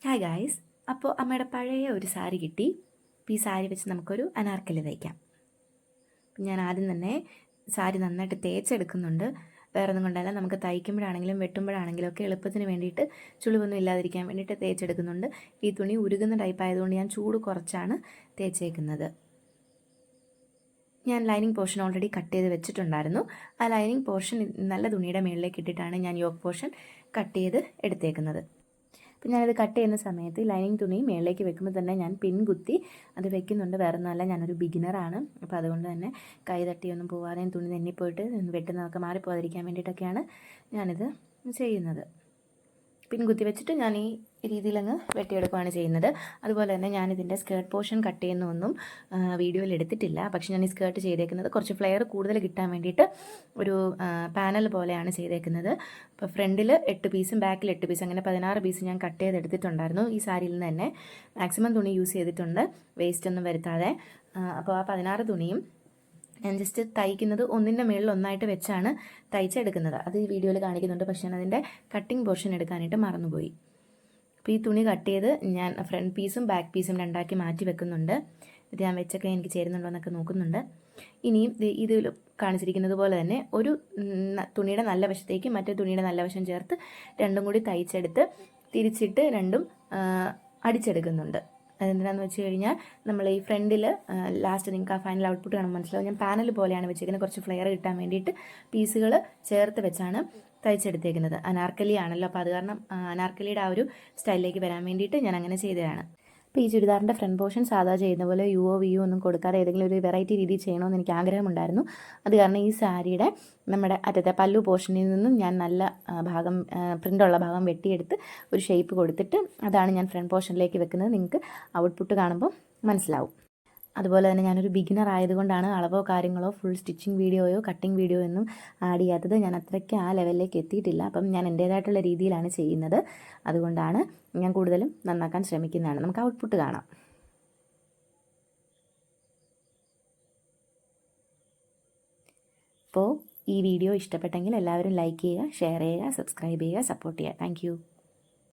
Hi guys. അപ്പോൾ അമ്മയുടെ പഴയ ഒരു സാരി കിട്ടി. അപ്പോൾ ഈ സാരി വെച്ച് നമുക്കൊരു അനാർക്കലി തയ്ക്കാം. ഞാൻ ആദ്യം തന്നെ സാരി നന്നായിട്ട് തേച്ചെടുക്കുന്നുണ്ട്. വേറെ ഒന്നും കൊണ്ടല്ല, നമുക്ക് തയ്ക്കുമ്പോഴാണെങ്കിലും വെട്ടുമ്പോഴാണെങ്കിലും ഒക്കെ എളുപ്പത്തിന് വേണ്ടിയിട്ട് ചുളിവൊന്നും ഇല്ലാതിരിക്കാൻ വേണ്ടിയിട്ട് തേച്ചെടുക്കുന്നുണ്ട്. ഈ തുണി ഉരുകുന്ന ടൈപ്പ് ആയതുകൊണ്ട് ഞാൻ ചൂട് കുറച്ചാണ് തേച്ചേക്കുന്നത്. ഞാൻ ലൈനിങ് പോർഷൻ ഓൾറെഡി കട്ട് ചെയ്ത് വെച്ചിട്ടുണ്ടായിരുന്നു. ആ ലൈനിങ് പോർഷൻ നല്ല തുണിയുടെ മുകളിലേക്ക് ഇട്ടിട്ടാണ് ഞാൻ യോക്ക് പോർഷൻ കട്ട് ചെയ്ത് എടുത്തേക്കുന്നത്. അപ്പം ഞാനത് കട്ട് ചെയ്യുന്ന സമയത്ത് ലൈനിങ് തുണി മേളിലേക്ക് വെക്കുമ്പോൾ തന്നെ ഞാൻ പിൻ കുത്തി അത് വെക്കുന്നുണ്ട്. വേറെ ഒന്നുമല്ല, ഞാനൊരു ബിഗിനറാണ്. അപ്പോൾ അതുകൊണ്ട് തന്നെ കൈ തട്ടിയൊന്നും പോവാതെയും തുണി തെന്നിപ്പോയിട്ട് വെട്ടുന്നതൊക്കെ മാറിപ്പോകാതിരിക്കാൻ വേണ്ടിയിട്ടൊക്കെയാണ് ഞാനിത് ചെയ്യുന്നത്. പിൻ കുത്തി വെച്ചിട്ട് ഞാൻ ഈ രീതിയിലങ്ങ് വെട്ടിയെടുക്കുകയാണ് ചെയ്യുന്നത്. അതുപോലെ തന്നെ ഞാനിതിൻ്റെ സ്കേർട്ട് പോർഷൻ കട്ട് ചെയ്യുന്നൊന്നും വീഡിയോയിൽ എടുത്തിട്ടില്ല. പക്ഷേ ഞാൻ ഈ സ്കേർട്ട് ചെയ്തേക്കുന്നത് കുറച്ച് ഫ്ലെയർ കൂടുതൽ കിട്ടാൻ വേണ്ടിയിട്ട് ഒരു പാനൽ പോലെയാണ് ചെയ്തേക്കുന്നത്. അപ്പോൾ ഫ്രണ്ടിൽ 8 പീസും ബാക്കിൽ 8 പീസ്, അങ്ങനെ 16 പീസ് ഞാൻ കട്ട് ചെയ്തെടുത്തിട്ടുണ്ടായിരുന്നു. ഈ സാരിയിൽ നിന്ന് തന്നെ മാക്സിമം തുണി യൂസ് ചെയ്തിട്ടുണ്ട്, വേസ്റ്റ് ഒന്നും വരുത്താതെ. അപ്പോൾ ആ 16 തുണിയും ഞാൻ ജസ്റ്റ് തയ്ക്കുന്നത് ഒന്നിൻ്റെ മുകളിൽ ഒന്നായിട്ട് വെച്ചാണ് തയ്ച്ചെടുക്കുന്നത്. അത് ഈ വീഡിയോയിൽ കാണിക്കുന്നുണ്ട്, പക്ഷേ ഞാൻ അതിൻ്റെ കട്ടിങ് പോർഷൻ എടുക്കാനായിട്ട് മറന്നുപോയി. അപ്പോൾ ഈ തുണി കട്ട് ചെയ്ത് ഞാൻ ഫ്രണ്ട് പീസും ബാക്ക് പീസും രണ്ടാക്കി മാറ്റി വെക്കുന്നുണ്ട്. ഇത് ഞാൻ വെച്ചൊക്കെ എനിക്ക് ചേരുന്നുണ്ടോ എന്നൊക്കെ നോക്കുന്നുണ്ട്. ഇനിയും ഇതിൽ കാണിച്ചിരിക്കുന്നത് പോലെ തന്നെ ഒരു തുണിയുടെ നല്ല വശത്തേക്ക് മറ്റേ തുണിയുടെ നല്ല വശം ചേർത്ത് രണ്ടും കൂടി തയ്ച്ചെടുത്ത് തിരിച്ചിട്ട് രണ്ടും അടിച്ചെടുക്കുന്നുണ്ട്. അതെന്തിനാന്ന് വെച്ച് കഴിഞ്ഞാൽ നമ്മൾ ഈ ഫ്രണ്ടിൽ ലാസ്റ്റ് നിങ്ങൾക്ക് ആ ഫൈനൽ ഔട്ട്പുട്ട് കാണുമ്പോൾ മനസ്സിലാവും. ഞാൻ പാനൽ പോലെയാണ് വെച്ചേക്കുന്നത്, കുറച്ച് ഫ്ലെയർ കിട്ടാൻ വേണ്ടിയിട്ട് പീസുകൾ ചേർത്ത് വെച്ചാണ് തയ്ച്ചെടുത്തേക്കുന്നത്. അനാർക്കലി ആണല്ലോ, അപ്പോൾ അത് കാരണം അനാർക്കലിയുടെ ആ ഒരു സ്റ്റൈലിലേക്ക് വരാൻ വേണ്ടിയിട്ട് ഞാൻ അങ്ങനെ ചെയ്തതാണ്. അപ്പോൾ ഈ ചുരിദാറിൻ്റെ ഫ്രണ്ട് പോർഷൻ സാധാ ചെയ്യുന്ന പോലെ യുവോ വിയോ ഒന്നും കൊടുക്കാതെ ഏതെങ്കിലും ഒരു വെറൈറ്റി രീതിയിൽ ചെയ്യണമെന്ന് എനിക്ക് ആഗ്രഹമുണ്ടായിരുന്നു. അത് കാരണം ഈ സാരിയുടെ നമ്മുടെ അറ്റത്തെ പല്ലു പോർഷനിൽ നിന്നും ഞാൻ നല്ല ഭാഗം പ്രിൻ്റുള്ള ഭാഗം വെട്ടിയെടുത്ത് ഒരു ഷേപ്പ് കൊടുത്തിട്ട് അതാണ് ഞാൻ ഫ്രണ്ട് പോർഷനിലേക്ക് വെക്കുന്നത്. നിങ്ങൾക്ക് ഔട്ട്പുട്ട് കാണുമ്പോൾ മനസ്സിലാവും. അതുപോലെ തന്നെ ഞാനൊരു ബിഗിനർ ആയതുകൊണ്ടാണ് അളവോ കാര്യങ്ങളോ ഫുൾ സ്റ്റിച്ചിങ് വീഡിയോയോ കട്ടിങ് വീഡിയോ ഒന്നും ആഡ് ചെയ്യാത്തത്. ഞാൻ അത്രയ്ക്ക് ആ ലെവലിലേക്ക് എത്തിയിട്ടില്ല. അപ്പം ഞാൻ എൻ്റേതായിട്ടുള്ള രീതിയിലാണ് ചെയ്യുന്നത്. അതുകൊണ്ടാണ് ഞാൻ കൂടുതലും നന്നാക്കാൻ ശ്രമിക്കുന്നതാണ്. നമുക്ക് ഔട്ട്പുട്ട് കാണാം. അപ്പോൾ ഈ വീഡിയോ ഇഷ്ടപ്പെട്ടെങ്കിൽ എല്ലാവരും ലൈക്ക് ചെയ്യുക, ഷെയർ ചെയ്യുക, സബ്സ്ക്രൈബ് ചെയ്യുക, സപ്പോർട്ട് ചെയ്യുക. താങ്ക്